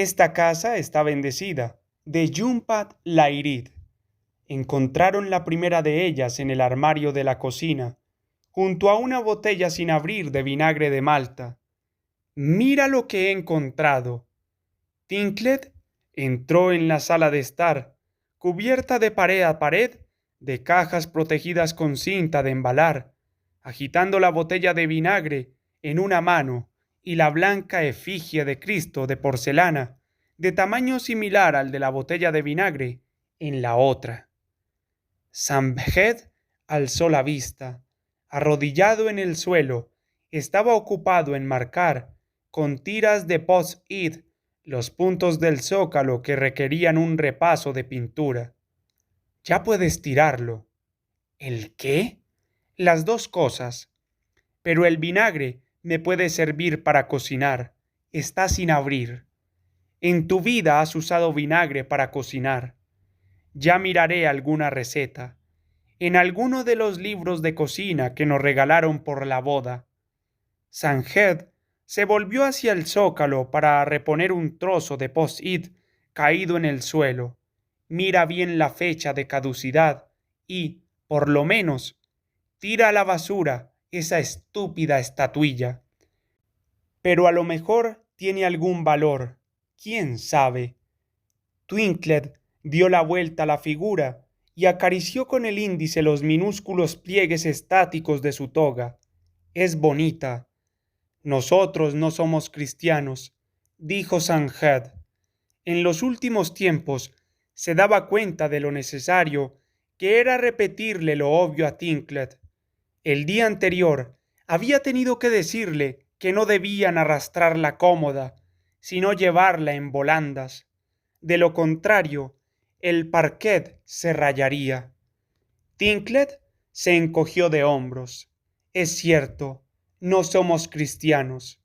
Esta casa está bendecida, de Jumpat Lairid. Encontraron la primera de ellas en el armario de la cocina, junto a una botella sin abrir de vinagre de Malta. Mira lo que he encontrado. Tinklet entró en la sala de estar, cubierta de pared a pared de cajas protegidas con cinta de embalar, agitando la botella de vinagre en una mano y la blanca efigie de Cristo de porcelana, de tamaño similar al de la botella de vinagre, en la otra. Samhed alzó la vista. Arrodillado en el suelo, estaba ocupado en marcar, con tiras de post-it, los puntos del zócalo que requerían un repaso de pintura. Ya puedes tirarlo. ¿El qué? Las dos cosas. Pero el vinagre me puede servir para cocinar. Está sin abrir. En tu vida has usado vinagre para cocinar. Ya miraré alguna receta. En alguno de los libros de cocina que nos regalaron por la boda. Sanjed se volvió hacia el zócalo para reponer un trozo de post-it caído en el suelo. Mira bien la fecha de caducidad y, por lo menos, tira a la basura esa estúpida estatuilla. Pero a lo mejor tiene algún valor. ¿Quién sabe? Twinklet dio la vuelta a la figura y acarició con el índice los minúsculos pliegues estáticos de su toga. Es bonita. Nosotros no somos cristianos, dijo Sanjed. En los últimos tiempos se daba cuenta de lo necesario que era repetirle lo obvio a Tinklet. El día anterior había tenido que decirle que no debían arrastrarla cómoda, sino llevarla en volandas. De lo contrario, el parquet se rayaría. Tinklet se encogió de hombros. Es cierto, no somos cristianos.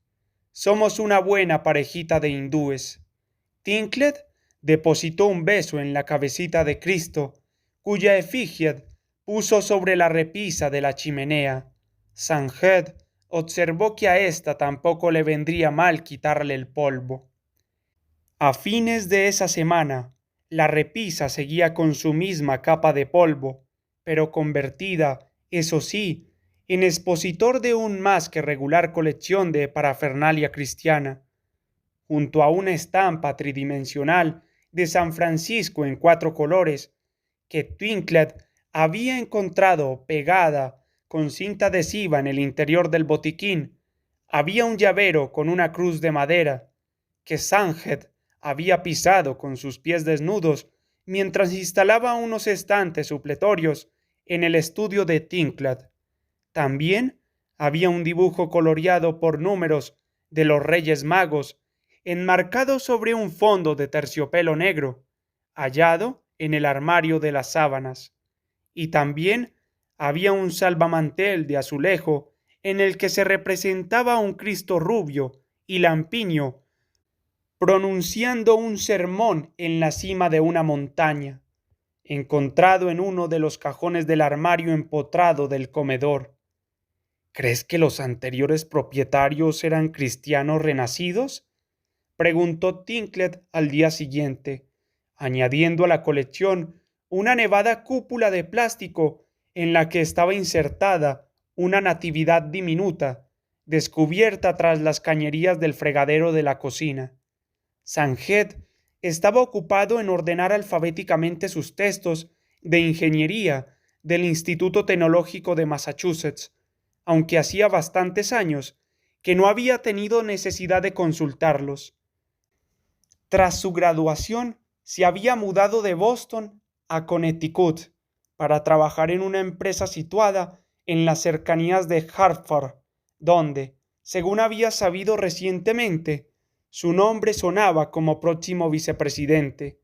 Somos una buena parejita de hindúes. Tinklet depositó un beso en la cabecita de Cristo, cuya efigie puso sobre la repisa de la chimenea. Sanjed observó que a ésta tampoco le vendría mal quitarle el polvo. A fines de esa semana, la repisa seguía con su misma capa de polvo, pero convertida, eso sí, en expositor de un más que regular colección de parafernalia cristiana. Junto a una estampa tridimensional de San Francisco en 4 colores, que Twinklet había encontrado pegada con cinta adhesiva en el interior del botiquín, había un llavero con una cruz de madera, que Sanjed había pisado con sus pies desnudos mientras instalaba unos estantes supletorios en el estudio de Tinklet. También había un dibujo coloreado por números de los Reyes Magos, enmarcado sobre un fondo de terciopelo negro, hallado en el armario de las sábanas. Y también había un salvamantel de azulejo en el que se representaba un Cristo rubio y lampiño pronunciando un sermón en la cima de una montaña, encontrado en uno de los cajones del armario empotrado del comedor. ¿Crees que los anteriores propietarios eran cristianos renacidos?, preguntó Tinklet al día siguiente, añadiendo a la colección una nevada cúpula de plástico en la que estaba insertada una natividad diminuta, descubierta tras las cañerías del fregadero de la cocina. Sanjed estaba ocupado en ordenar alfabéticamente sus textos de ingeniería del Instituto Tecnológico de Massachusetts, aunque hacía bastantes años que no había tenido necesidad de consultarlos. Tras su graduación, se había mudado de Boston a Connecticut para trabajar en una empresa situada en las cercanías de Hartford, donde, según había sabido recientemente, su nombre sonaba como próximo vicepresidente.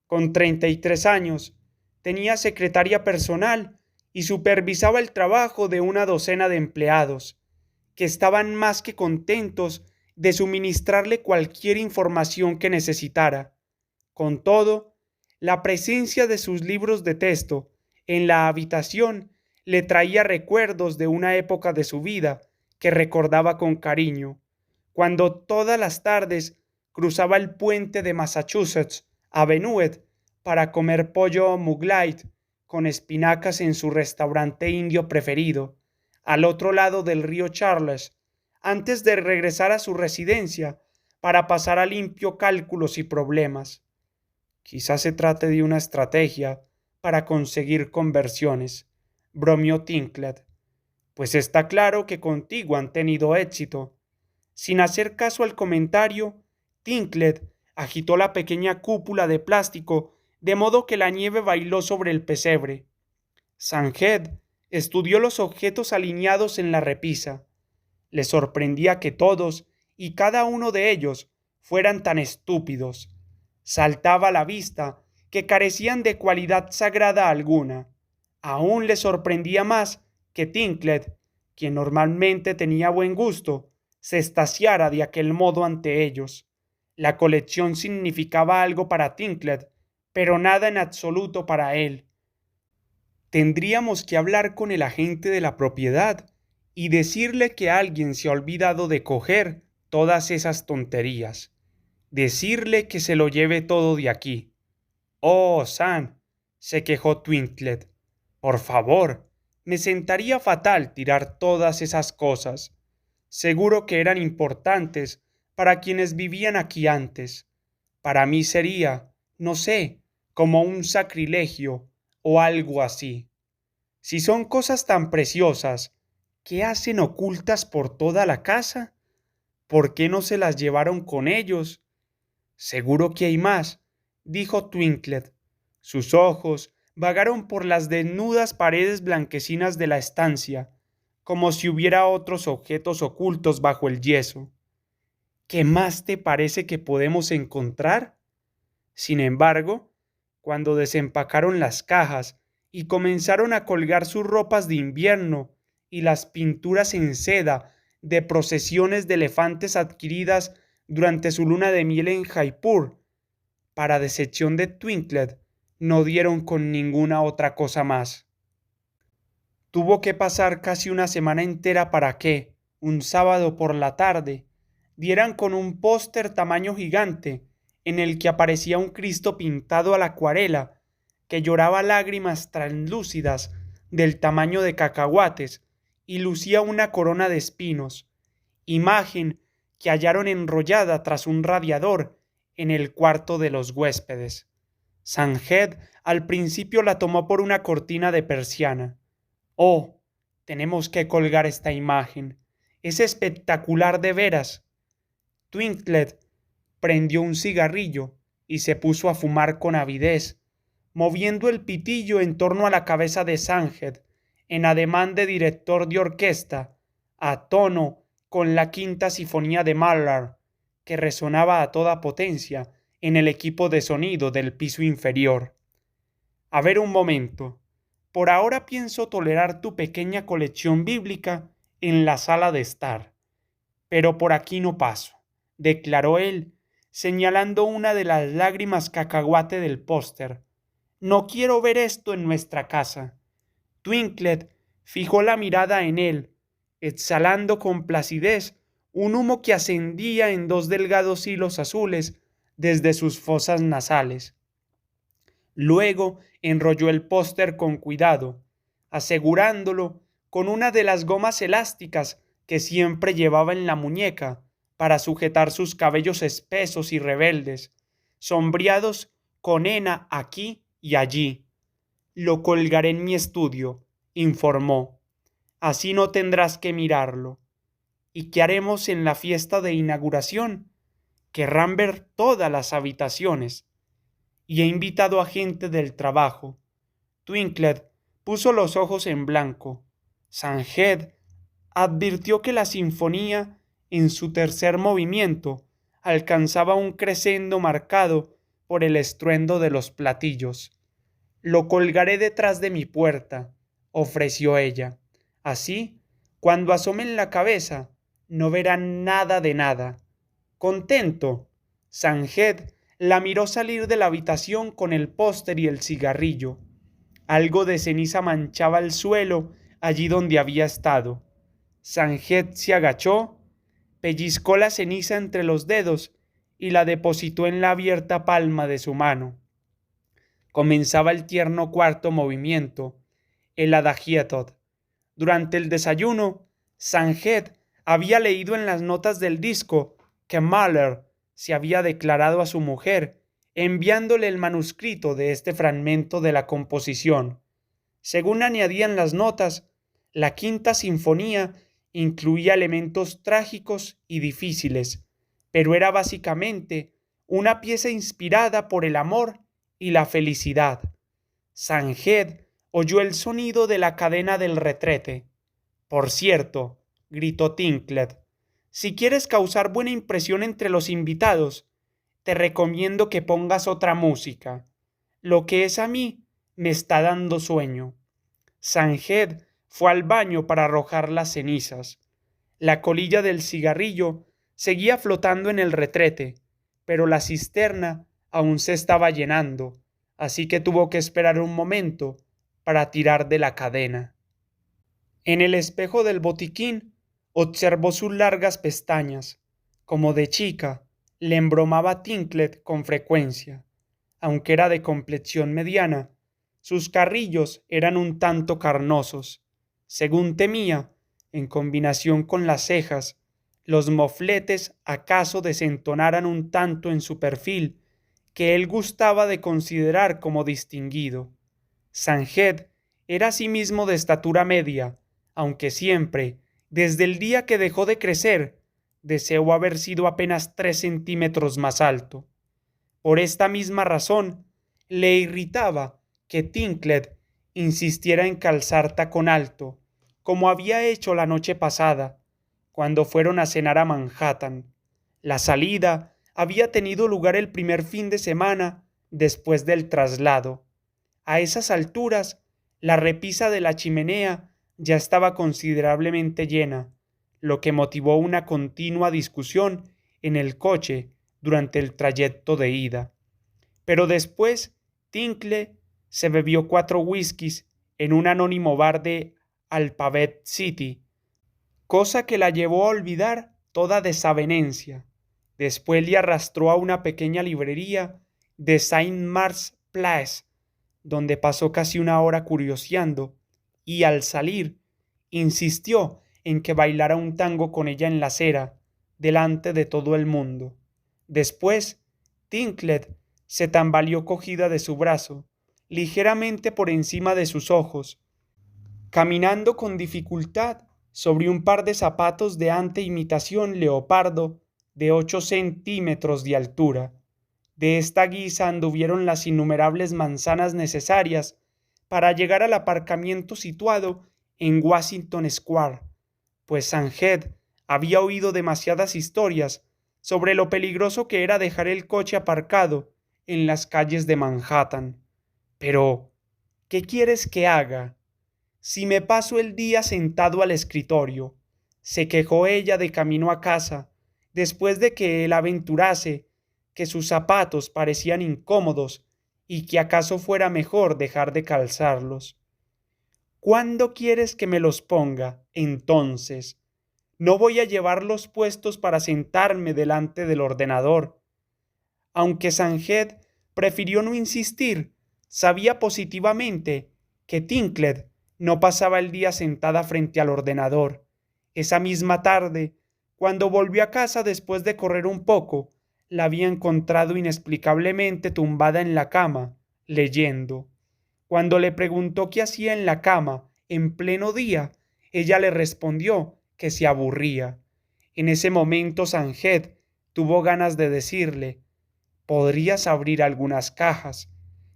Con 33 años, tenía secretaria personal y supervisaba el trabajo de una docena de empleados, que estaban más que contentos de suministrarle cualquier información que necesitara. Con todo, la presencia de sus libros de texto en la habitación le traía recuerdos de una época de su vida que recordaba con cariño, cuando todas las tardes cruzaba el puente de Massachusetts a Benuet para comer pollo Muglaid con espinacas en su restaurante indio preferido, al otro lado del río Charles, antes de regresar a su residencia para pasar a limpio cálculos y problemas. Quizás se trate de una estrategia para conseguir conversiones, bromeó Tinklet, pues está claro que contigo han tenido éxito. Sin hacer caso al comentario, Tinklet agitó la pequeña cúpula de plástico de modo que la nieve bailó sobre el pesebre. Sanjed estudió los objetos alineados en la repisa. Le sorprendía que todos y cada uno de ellos fueran tan estúpidos. Saltaba a la vista que carecían de cualidad sagrada alguna. Aún le sorprendía más que Tinklet, quien normalmente tenía buen gusto, se extasiara de aquel modo ante ellos. La colección significaba algo para Tinklet, pero nada en absoluto para él. Tendríamos que hablar con el agente de la propiedad y decirle que alguien se ha olvidado de coger todas esas tonterías. Decirle que se lo lleve todo de aquí. Oh, Sam, se quejó Twinklet. Por favor, me sentaría fatal tirar todas esas cosas. Seguro que eran importantes para quienes vivían aquí antes. Para mí sería, no sé, como un sacrilegio o algo así. Si son cosas tan preciosas, ¿qué hacen ocultas por toda la casa? ¿Por qué no se las llevaron con ellos? Seguro que hay más, dijo Twinklet. Sus ojos vagaron por las desnudas paredes blanquecinas de la estancia, como si hubiera otros objetos ocultos bajo el yeso. ¿Qué más te parece que podemos encontrar? Sin embargo, cuando desempacaron las cajas y comenzaron a colgar sus ropas de invierno y las pinturas en seda de procesiones de elefantes adquiridas durante su luna de miel en Jaipur, para decepción de Twinklet, no dieron con ninguna otra cosa más. Tuvo que pasar casi una semana entera para que, un sábado por la tarde, dieran con un póster tamaño gigante en el que aparecía un Cristo pintado a la acuarela que lloraba lágrimas translúcidas del tamaño de cacahuates y lucía una corona de espinos, imagen que hallaron enrollada tras un radiador en el cuarto de los huéspedes. Sanjed al principio la tomó por una cortina de persiana. Oh, tenemos que colgar esta imagen. Es espectacular de veras. Twinklet prendió un cigarrillo y se puso a fumar con avidez, moviendo el pitillo en torno a la cabeza de Sanjed, en ademán de director de orquesta, a tono con la quinta sinfonía de Mahler, que resonaba a toda potencia en el equipo de sonido del piso inferior. A ver un momento. Por ahora pienso tolerar tu pequeña colección bíblica en la sala de estar, pero por aquí no paso, declaró él, señalando una de las lágrimas cacahuate del póster. No quiero ver esto en nuestra casa. Twinklet fijó la mirada en él, exhalando con placidez un humo que ascendía en dos delgados hilos azules desde sus fosas nasales. Luego enrolló el póster con cuidado, asegurándolo con una de las gomas elásticas que siempre llevaba en la muñeca para sujetar sus cabellos espesos y rebeldes, sombreados con henna aquí y allí. Lo colgaré en mi estudio, informó. Así no tendrás que mirarlo. ¿Y qué haremos en la fiesta de inauguración? Querrán ver todas las habitaciones. Y he invitado a gente del trabajo. Twinklet puso los ojos en blanco. Sanjed advirtió que la sinfonía, en su tercer movimiento, alcanzaba un crescendo marcado por el estruendo de los platillos. Lo colgaré detrás de mi puerta, ofreció ella. Así, cuando asomen la cabeza, no verán nada de nada. Contento, Sanjed la miró salir de la habitación con el póster y el cigarrillo. Algo de ceniza manchaba el suelo allí donde había estado. Sanjed se agachó, pellizcó la ceniza entre los dedos y la depositó en la abierta palma de su mano. Comenzaba el tierno cuarto movimiento, el Adagietto. Durante el desayuno, Sanjed había leído en las notas del disco que Mahler se había declarado a su mujer, enviándole el manuscrito de este fragmento de la composición. Según añadían las notas, la quinta sinfonía incluía elementos trágicos y difíciles, pero era básicamente una pieza inspirada por el amor y la felicidad. Sanjed oyó el sonido de la cadena del retrete. Por cierto, gritó Tinklet, si quieres causar buena impresión entre los invitados, te recomiendo que pongas otra música. Lo que es a mí me está dando sueño. Sanjed fue al baño para arrojar las cenizas. La colilla del cigarrillo seguía flotando en el retrete, pero la cisterna aún se estaba llenando, así que tuvo que esperar un momento para tirar de la cadena. En el espejo del botiquín observó sus largas pestañas. Como de chica, le embromaba Tinklet con frecuencia. Aunque era de complexión mediana, sus carrillos eran un tanto carnosos. Según temía, en combinación con las cejas, los mofletes acaso desentonaran un tanto en su perfil, que él gustaba de considerar como distinguido. Sanjed era asimismo de estatura media, aunque siempre, desde el día que dejó de crecer, deseó haber sido apenas 3 centímetros más alto. Por esta misma razón, le irritaba que Tinklet insistiera en calzar tacón alto, como había hecho la noche pasada, cuando fueron a cenar a Manhattan. La salida había tenido lugar el primer fin de semana después del traslado. A esas alturas, la repisa de la chimenea ya estaba considerablemente llena, lo que motivó una continua discusión en el coche durante el trayecto de ida. Pero después, Tinkle se bebió 4 whiskies en un anónimo bar de Alphabet City, cosa que la llevó a olvidar toda desavenencia. Después le arrastró a una pequeña librería de Saint-Marc's Place, donde pasó casi una hora curioseando, y al salir, insistió en que bailara un tango con ella en la acera, delante de todo el mundo. Después, Tinklet se tambaleó cogida de su brazo, ligeramente por encima de sus ojos, caminando con dificultad sobre un par de zapatos de ante imitación leopardo de 8 centímetros de altura. De esta guisa anduvieron las innumerables manzanas necesarias para llegar al aparcamiento situado en Washington Square, pues Sanjed había oído demasiadas historias sobre lo peligroso que era dejar el coche aparcado en las calles de Manhattan. Pero, ¿qué quieres que haga? Si me paso el día sentado al escritorio, se quejó ella de camino a casa, después de que él aventurase que sus zapatos parecían incómodos y que acaso fuera mejor dejar de calzarlos. ¿Cuándo quieres que me los ponga, entonces? No voy a llevarlos puestos para sentarme delante del ordenador. Aunque Sanjed prefirió no insistir, sabía positivamente que Tinklet no pasaba el día sentada frente al ordenador. Esa misma tarde, cuando volvió a casa después de correr un poco, la había encontrado inexplicablemente tumbada en la cama, leyendo. Cuando le preguntó qué hacía en la cama en pleno día, ella le respondió que se aburría. En ese momento Sanjed tuvo ganas de decirle: podrías abrir algunas cajas,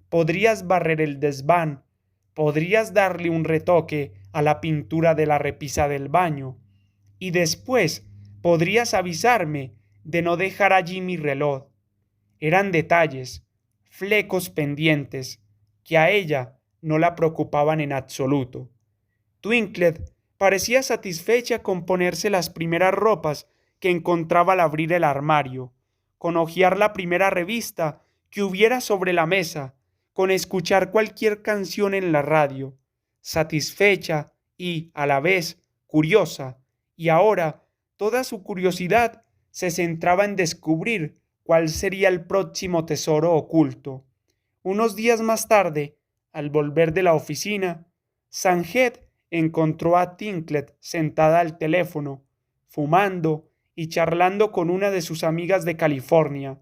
podrías barrer el desván, podrías darle un retoque a la pintura de la repisa del baño, y después podrías avisarme de no dejar allí mi reloj. Eran detalles, flecos pendientes, que a ella no la preocupaban en absoluto. Twinklet parecía satisfecha con ponerse las primeras ropas que encontraba al abrir el armario, con hojear la primera revista que hubiera sobre la mesa, con escuchar cualquier canción en la radio, satisfecha y, a la vez, curiosa, y ahora toda su curiosidad se centraba en descubrir cuál sería el próximo tesoro oculto. Unos días más tarde, al volver de la oficina, Sanjed encontró a Tinklet sentada al teléfono, fumando y charlando con una de sus amigas de California,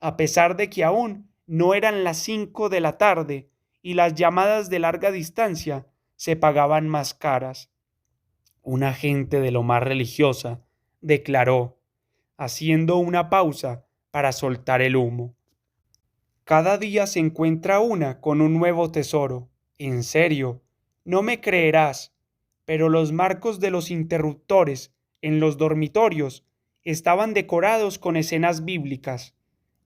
a pesar de que aún no eran las 5 de la tarde y las llamadas de larga distancia se pagaban más caras. Una gente de lo más religiosa declaró, haciendo una pausa para soltar el humo. Cada día se encuentra una con un nuevo tesoro. En serio, no me creerás, pero los marcos de los interruptores en los dormitorios estaban decorados con escenas bíblicas.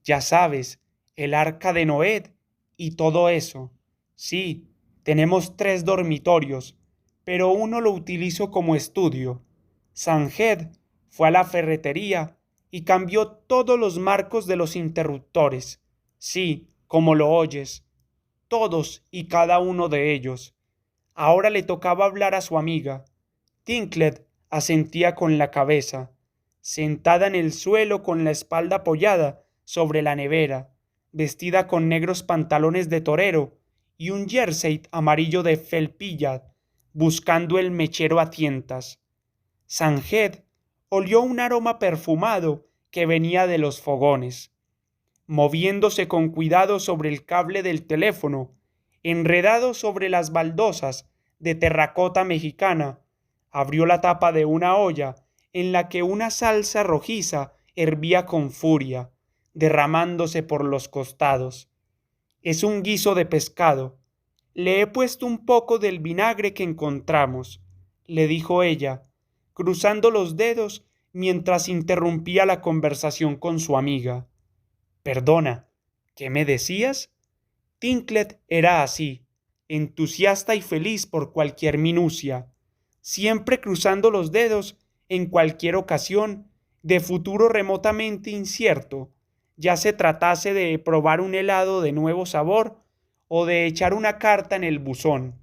Ya sabes, el arca de Noé y todo eso. Sí, tenemos 3 dormitorios, pero uno lo utilizo como estudio. Sanjed fue a la ferretería y cambió todos los marcos de los interruptores. Sí, como lo oyes, todos y cada uno de ellos. Ahora le tocaba hablar a su amiga. Tinklet asentía con la cabeza, sentada en el suelo con la espalda apoyada sobre la nevera, vestida con negros pantalones de torero y un jersey amarillo de felpilla, buscando el mechero a tientas. Sanjed olió un aroma perfumado que venía de los fogones. Moviéndose con cuidado sobre el cable del teléfono, enredado sobre las baldosas de terracota mexicana, abrió la tapa de una olla en la que una salsa rojiza hervía con furia, derramándose por los costados. Es un guiso de pescado. Le he puesto un poco del vinagre que encontramos, le dijo ella, cruzando los dedos mientras interrumpía la conversación con su amiga. Perdona, ¿qué me decías? Tinklet era así, entusiasta y feliz por cualquier minucia, siempre cruzando los dedos en cualquier ocasión de futuro remotamente incierto, ya se tratase de probar un helado de nuevo sabor o de echar una carta en el buzón.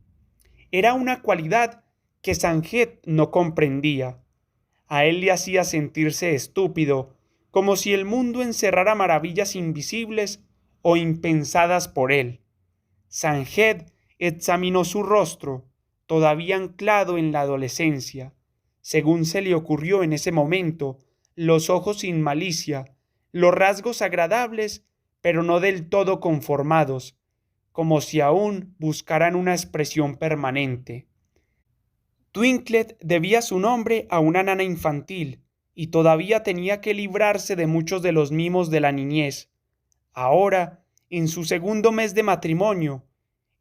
Era una cualidad que Sanjed no comprendía. A él le hacía sentirse estúpido, como si el mundo encerrara maravillas invisibles o impensadas por él. Sanjed examinó su rostro, todavía anclado en la adolescencia. Según se le ocurrió en ese momento, los ojos sin malicia, los rasgos agradables, pero no del todo conformados, como si aún buscaran una expresión permanente. Twinklet debía su nombre a una nana infantil y todavía tenía que librarse de muchos de los mimos de la niñez. Ahora, en su segundo mes de matrimonio,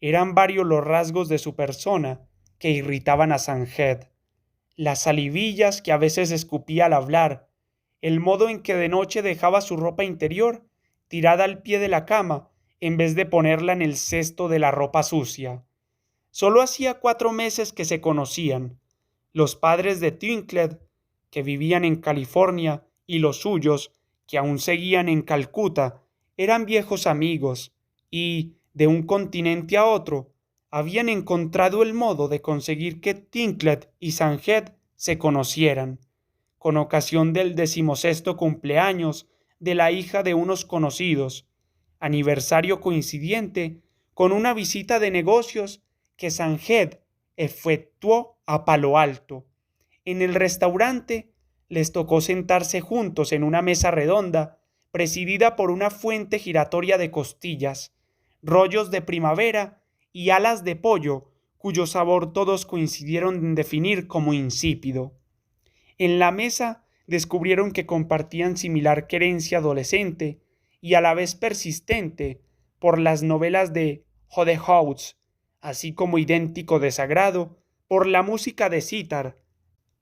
eran varios los rasgos de su persona que irritaban a Sanjed. Las salivillas que a veces escupía al hablar, el modo en que de noche dejaba su ropa interior tirada al pie de la cama en vez de ponerla en el cesto de la ropa sucia. Solo hacía 4 meses que se conocían. Los padres de Tinklet, que vivían en California, y los suyos, que aún seguían en Calcuta, eran viejos amigos y, de un continente a otro, habían encontrado el modo de conseguir que Tinklet y Sanjed se conocieran, con ocasión del 16º cumpleaños de la hija de unos conocidos, aniversario coincidente con una visita de negocios que Sanjed efectuó a Palo Alto. En el restaurante les tocó sentarse juntos en una mesa redonda presidida por una fuente giratoria de costillas, rollos de primavera y alas de pollo, cuyo sabor todos coincidieron en definir como insípido. En la mesa descubrieron que compartían similar querencia adolescente y a la vez persistente por las novelas de Jode House, así como idéntico desagrado por la música de sitar.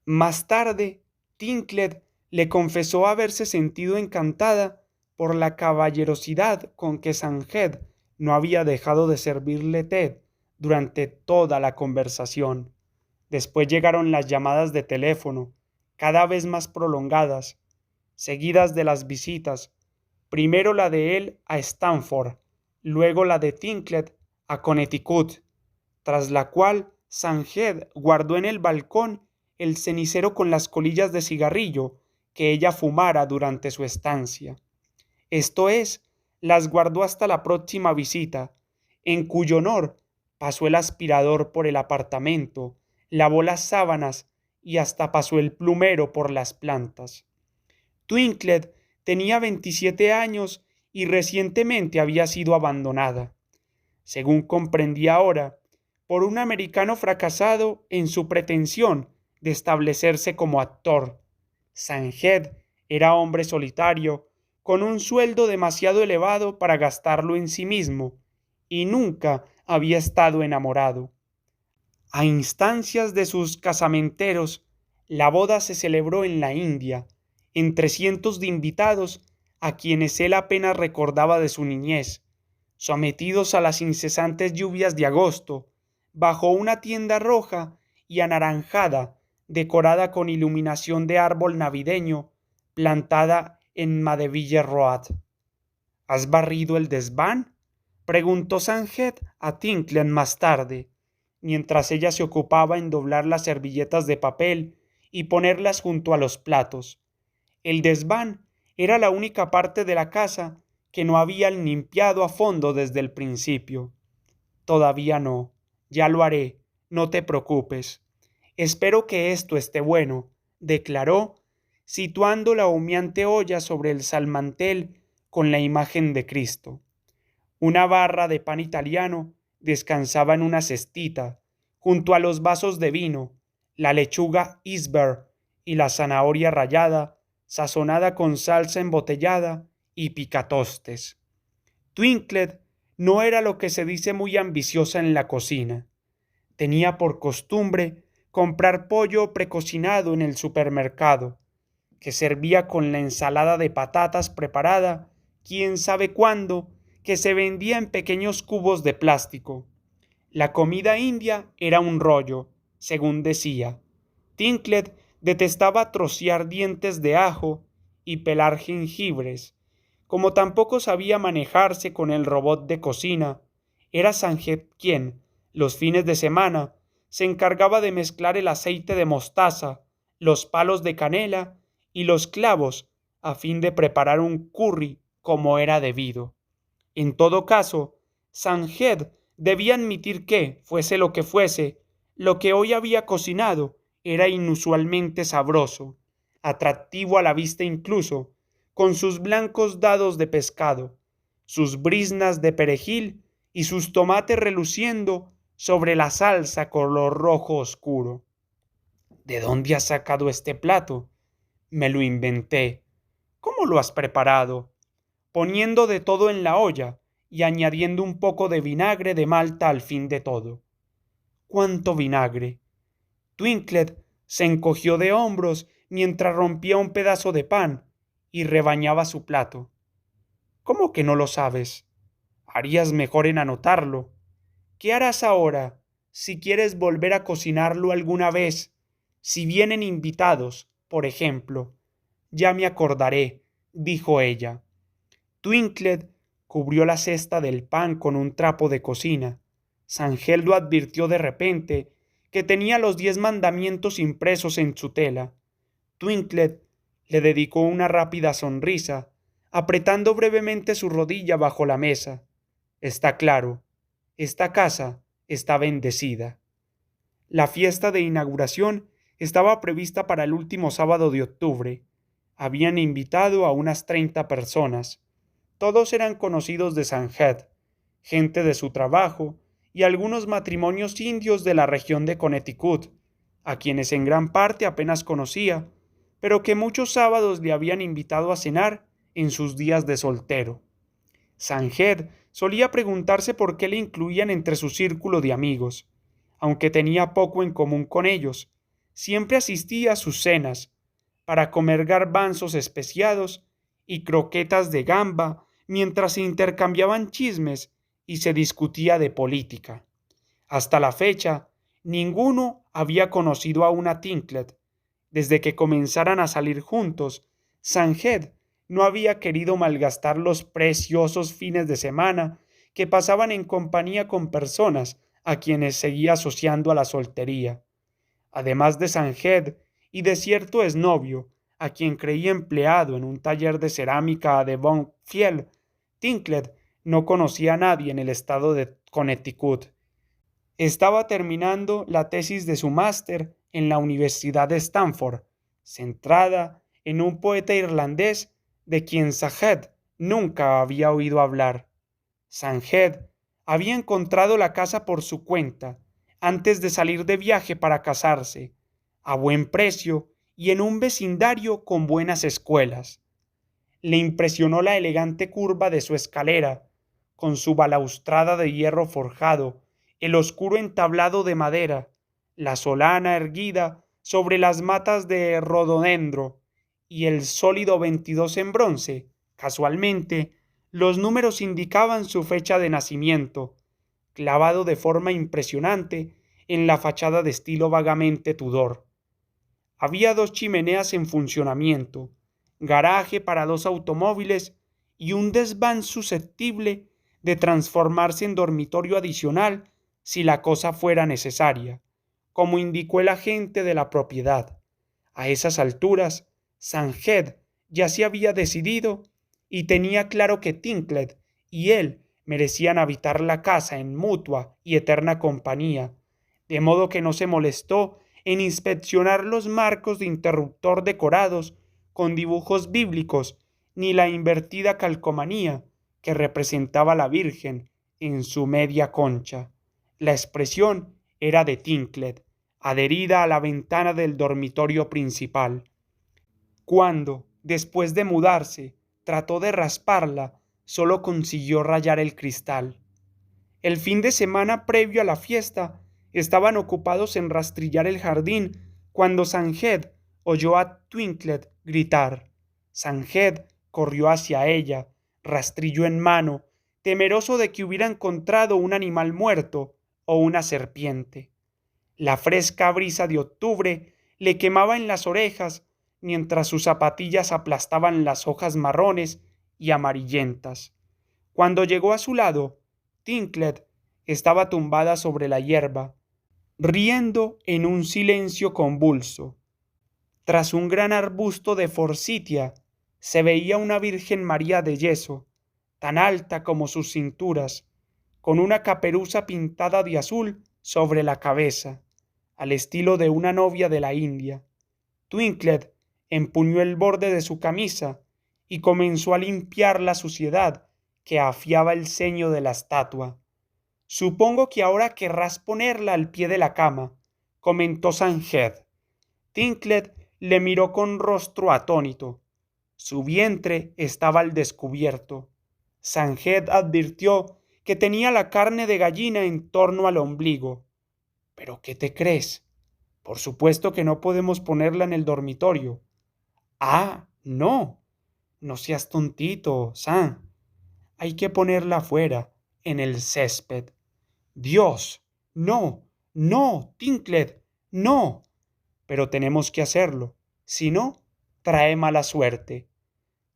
Más tarde, Tinklet le confesó haberse sentido encantada por la caballerosidad con que Sanjed no había dejado de servirle té durante toda la conversación. Después llegaron las llamadas de teléfono, cada vez más prolongadas, seguidas de las visitas, primero la de él a Stanford, luego la de Tinklet a Connecticut, tras la cual Sanjed guardó en el balcón el cenicero con las colillas de cigarrillo que ella fumara durante su estancia. Esto es, las guardó hasta la próxima visita, en cuyo honor pasó el aspirador por el apartamento, lavó las sábanas y hasta pasó el plumero por las plantas. Twinkle tenía 27 años y recientemente había sido abandonada, según comprendí ahora, por un americano fracasado en su pretensión de establecerse como actor. Sanjed era hombre solitario, con un sueldo demasiado elevado para gastarlo en sí mismo, y nunca había estado enamorado. A instancias de sus casamenteros, la boda se celebró en la India, entre cientos de invitados a quienes él apenas recordaba de su niñez, sometidos a las incesantes lluvias de agosto, bajo una tienda roja y anaranjada, decorada con iluminación de árbol navideño, plantada en Madeville Road. ¿Has barrido el desván?, preguntó Sanjed a Tinklen más tarde, mientras ella se ocupaba en doblar las servilletas de papel y ponerlas junto a los platos. El desván era la única parte de la casa que no habían limpiado a fondo desde el principio. Todavía no, ya lo haré, no te preocupes. Espero que esto esté bueno, declaró, situando la humeante olla sobre el salmantel con la imagen de Cristo. Una barra de pan italiano descansaba en una cestita, junto a los vasos de vino, la lechuga iceberg y la zanahoria rallada, sazonada con salsa embotellada y picatostes. Twinkle no era lo que se dice muy ambiciosa en la cocina. Tenía por costumbre comprar pollo precocinado en el supermercado, que servía con la ensalada de patatas preparada, quién sabe cuándo, que se vendía en pequeños cubos de plástico. La comida india era un rollo, según decía. Tinkle detestaba trocear dientes de ajo y pelar jengibres. Como tampoco sabía manejarse con el robot de cocina, era Sanjed quien, los fines de semana, se encargaba de mezclar el aceite de mostaza, los palos de canela y los clavos a fin de preparar un curry como era debido. En todo caso, Sanjed debía admitir que, fuese lo que hoy había cocinado era inusualmente sabroso, atractivo a la vista incluso, con sus blancos dados de pescado, sus briznas de perejil y sus tomates reluciendo sobre la salsa color rojo oscuro. ¿De dónde has sacado este plato? Me lo inventé. ¿Cómo lo has preparado? Poniendo de todo en la olla y añadiendo un poco de vinagre de Malta al fin de todo. ¿Cuánto vinagre? Twinkle se encogió de hombros mientras rompía un pedazo de pan y rebañaba su plato. ¿Cómo que no lo sabes? Harías mejor en anotarlo. ¿Qué harás ahora si quieres volver a cocinarlo alguna vez? Si vienen invitados, por ejemplo. Ya me acordaré, dijo ella. Twinkle cubrió la cesta del pan con un trapo de cocina. Sanjel lo advirtió de repente que tenía los 10 mandamientos impresos en su tela. Twinkle le dedicó una rápida sonrisa, apretando brevemente su rodilla bajo la mesa. Está claro, esta casa está bendecida. La fiesta de inauguración estaba prevista para el último sábado de octubre. Habían invitado a unas 30 personas. Todos eran conocidos de Sanjed, gente de su trabajo y algunos matrimonios indios de la región de Connecticut, a quienes en gran parte apenas conocía, pero que muchos sábados le habían invitado a cenar en sus días de soltero. Sanjed solía preguntarse por qué le incluían entre su círculo de amigos. Aunque tenía poco en común con ellos, siempre asistía a sus cenas, para comer garbanzos especiados y croquetas de gamba mientras se intercambiaban chismes y se discutía de política. Hasta la fecha, ninguno había conocido a una Tinkle. Desde que comenzaran a salir juntos, Sanjed no había querido malgastar los preciosos fines de semana que pasaban en compañía con personas a quienes seguía asociando a la soltería. Además de Sanjed y de cierto exnovio, a quien creía empleado en un taller de cerámica de Bonfield, Tinklet no conocía a nadie en el estado de Connecticut. Estaba terminando la tesis de su máster en la Universidad de Stanford, centrada en un poeta irlandés de quien Sahed nunca había oído hablar. Sahed había encontrado la casa por su cuenta antes de salir de viaje para casarse, a buen precio y en un vecindario con buenas escuelas. Le impresionó la elegante curva de su escalera, con su balaustrada de hierro forjado, el oscuro entablado de madera, la solana erguida sobre las matas de rododendro y el sólido 22 en bronce. Casualmente, los números indicaban su fecha de nacimiento, clavado de forma impresionante en la fachada de estilo vagamente Tudor. Había 2 chimeneas en funcionamiento, garaje para 2 automóviles y un desván susceptible de transformarse en dormitorio adicional si la cosa fuera necesaria, como indicó el agente de la propiedad. A esas alturas, Sahed ya se había decidido y tenía claro que Tinklet y él merecían habitar la casa en mutua y eterna compañía, de modo que no se molestó en inspeccionar los marcos de interruptor decorados con dibujos bíblicos ni la invertida calcomanía que representaba a la Virgen en su media concha. La expresión era de Tinklet, adherida a la ventana del dormitorio principal. Cuando, después de mudarse, trató de rasparla, solo consiguió rayar el cristal. El fin de semana previo a la fiesta estaban ocupados en rastrillar el jardín cuando Sahed oyó a Twinklet gritar. Sahed corrió hacia ella, rastrillo en mano, temeroso de que hubiera encontrado un animal muerto o una serpiente. La fresca brisa de octubre le quemaba en las orejas mientras sus zapatillas aplastaban las hojas marrones y amarillentas. Cuando llegó a su lado, Tinklet estaba tumbada sobre la hierba, riendo en un silencio convulso. Tras un gran arbusto de forsythia se veía una Virgen María de yeso, tan alta como sus cinturas, con una caperuza pintada de azul sobre la cabeza, al estilo de una novia de la India. Twinklet empuñó el borde de su camisa y comenzó a limpiar la suciedad que afiaba el ceño de la estatua. Supongo que ahora querrás ponerla al pie de la cama, comentó Sahed. Tinklet le miró con rostro atónito. Su vientre estaba al descubierto. Sahed advirtió que tenía la carne de gallina en torno al ombligo. ¿Pero qué te crees? Por supuesto que no podemos ponerla en el dormitorio. Ah, no. No seas tontito, Sam. Hay que ponerla afuera, en el césped. Dios. No, no, Tinklet, no. Pero tenemos que hacerlo. Si no, trae mala suerte.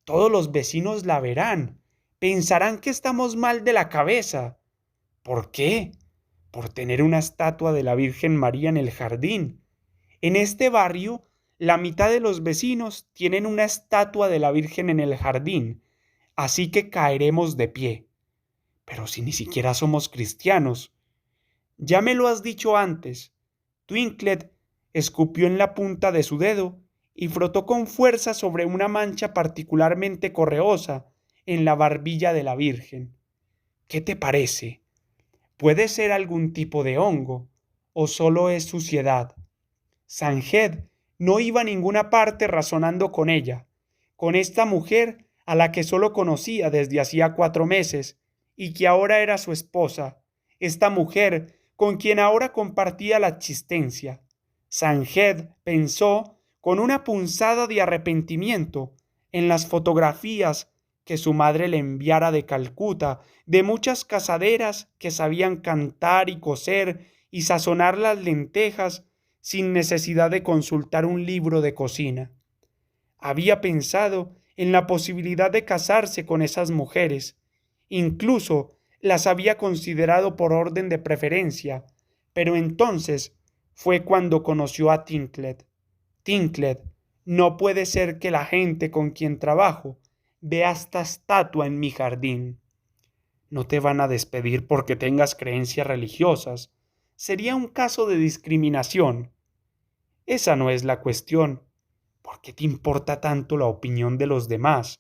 Todos los vecinos la verán. Pensarán que estamos mal de la cabeza. ¿Por qué? Por tener una estatua de la Virgen María en el jardín. En este barrio, la mitad de los vecinos tienen una estatua de la Virgen en el jardín, así que caeremos de pie. Pero si ni siquiera somos cristianos. Ya me lo has dicho antes. Twinklet escupió en la punta de su dedo y frotó con fuerza sobre una mancha particularmente correosa en la barbilla de la Virgen. ¿Qué te parece? ¿Puede ser algún tipo de hongo o solo es suciedad? Sahed no iba a ninguna parte razonando con ella, con esta mujer a la que solo conocía desde hacía 4 meses y que ahora era su esposa, esta mujer con quien ahora compartía la existencia. Sahed pensó con una punzada de arrepentimiento en las fotografías que su madre le enviara de Calcuta, de muchas casaderas que sabían cantar y coser y sazonar las lentejas sin necesidad de consultar un libro de cocina. Había pensado en la posibilidad de casarse con esas mujeres, incluso las había considerado por orden de preferencia, pero entonces fue cuando conoció a Tinklet. Tinklet No puede ser que la gente con quien trabajo vea esta estatua en mi jardín. No te van a despedir porque tengas creencias religiosas. Sería un caso de discriminación. Esa no es la cuestión. ¿Por qué te importa tanto la opinión de los demás?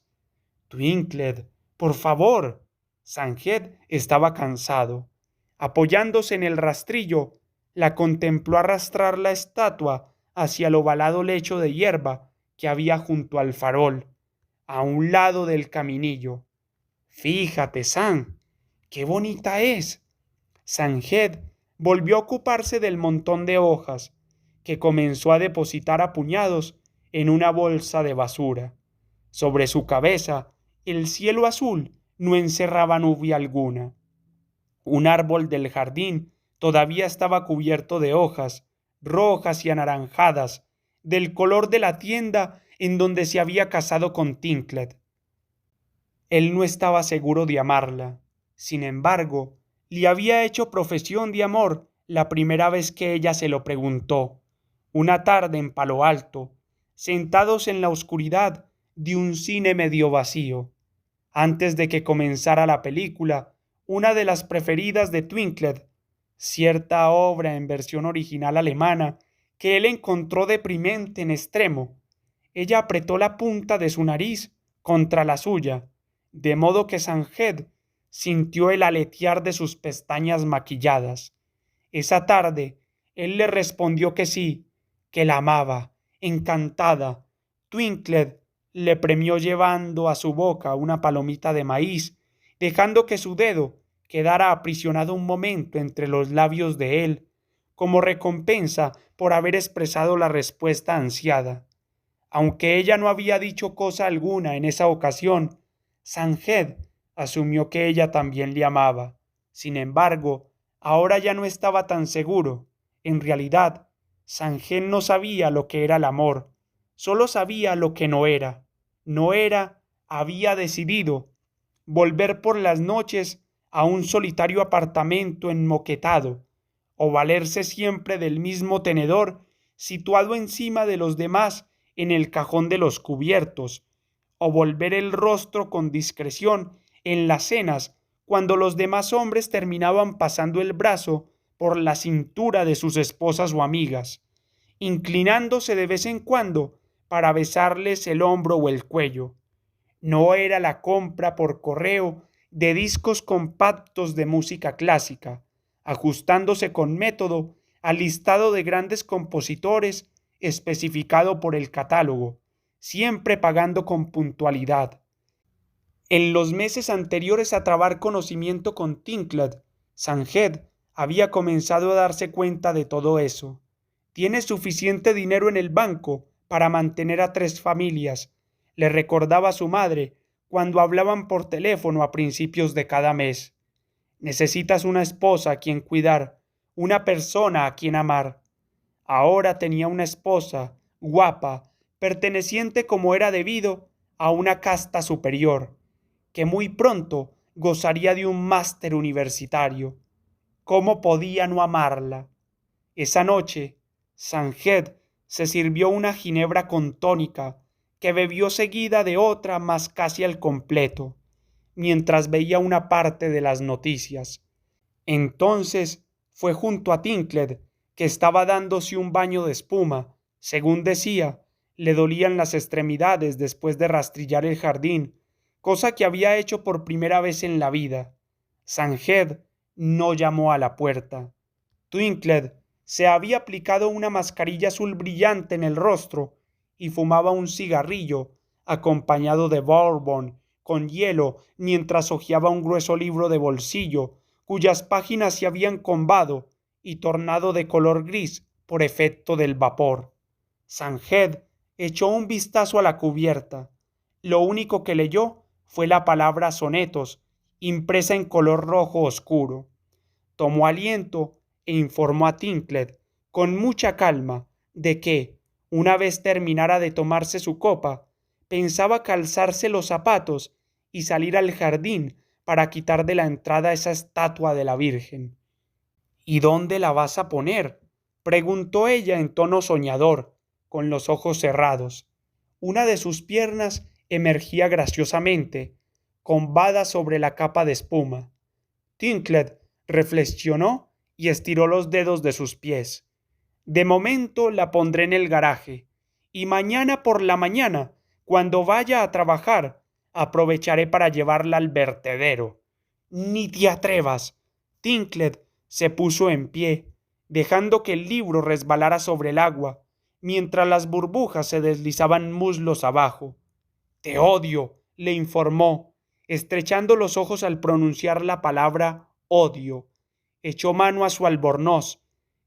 Twinkle, por favor. Sanjed estaba cansado. Apoyándose en el rastrillo, la contempló arrastrar la estatua hacia el ovalado lecho de hierba que había junto al farol, a un lado del caminillo. Fíjate, San, qué bonita es. Sanjed volvió a ocuparse del montón de hojas, que comenzó a depositar a puñados en una bolsa de basura. Sobre su cabeza, el cielo azul no encerraba nube alguna. Un árbol del jardín todavía estaba cubierto de hojas, rojas y anaranjadas, del color de la tienda en donde se había casado con Tinklet. Él no estaba seguro de amarla. Sin embargo, le había hecho profesión de amor la primera vez que ella se lo preguntó, una tarde en Palo Alto, sentados en la oscuridad de un cine medio vacío. Antes de que comenzara la película, una de las preferidas de Twinkle, cierta obra en versión original alemana que él encontró deprimente en extremo, ella apretó la punta de su nariz contra la suya, de modo que Sanjed sintió el aletear de sus pestañas maquilladas. Esa tarde él le respondió que sí, que la amaba, encantada. Twinkle le premió llevando a su boca una palomita de maíz, dejando que su dedo quedara aprisionado un momento entre los labios de él, como recompensa por haber expresado la respuesta ansiada. Aunque ella no había dicho cosa alguna en esa ocasión, Sanjed asumió que ella también le amaba. Sin embargo, ahora ya no estaba tan seguro. En realidad, Sanjed no sabía lo que era el amor, solo sabía lo que no era. No era, había decidido, volver por las noches a un solitario apartamento enmoquetado, o valerse siempre del mismo tenedor situado encima de los demás en el cajón de los cubiertos, o volver el rostro con discreción en las cenas cuando los demás hombres terminaban pasando el brazo por la cintura de sus esposas o amigas, inclinándose de vez en cuando para besarles el hombro o el cuello. No era la compra por correo de discos compactos de música clásica, ajustándose con método al listado de grandes compositores especificado por el catálogo, siempre pagando con puntualidad. En los meses anteriores a trabar conocimiento con Tinklet, Sanjed había comenzado a darse cuenta de todo eso. Tiene suficiente dinero en el banco para mantener a 3 familias, le recordaba a su madre cuando hablaban por teléfono a principios de cada mes. Necesitas una esposa a quien cuidar, una persona a quien amar. Ahora tenía una esposa, guapa, perteneciente como era debido a una casta superior, que muy pronto gozaría de un máster universitario. ¿Cómo podía no amarla? Esa noche, Sanjed se sirvió una ginebra con tónica, que bebió seguida de otra más casi al completo, mientras veía una parte de las noticias. Entonces fue junto a Tinklet, que estaba dándose un baño de espuma. Según decía, le dolían las extremidades después de rastrillar el jardín, cosa que había hecho por primera vez en la vida. Sanjed no llamó a la puerta. Twinklet se había aplicado una mascarilla azul brillante en el rostro y fumaba un cigarrillo acompañado de bourbon con hielo mientras hojeaba un grueso libro de bolsillo cuyas páginas se habían combado y tornado de color gris por efecto del vapor. Sanjed echó un vistazo a la cubierta. Lo único que leyó fue la palabra sonetos, impresa en color rojo oscuro. Tomó aliento e informó a Tinklet con mucha calma de que, una vez terminara de tomarse su copa, pensaba calzarse los zapatos y salir al jardín para quitar de la entrada esa estatua de la Virgen. ¿Y dónde la vas a poner?, preguntó ella en tono soñador, con los ojos cerrados. una de sus piernas emergía graciosamente, combada sobre la capa de espuma. Tinklet reflexionó y estiró los dedos de sus pies. De momento la pondré en el garaje, y mañana por la mañana, cuando vaya a trabajar, aprovecharé para llevarla al vertedero. Ni te atrevas. Tinklet se puso en pie, dejando que el libro resbalara sobre el agua, mientras las burbujas se deslizaban muslos abajo. Te odio, le informó, estrechando los ojos al pronunciar la palabra odio. Echó mano a su albornoz,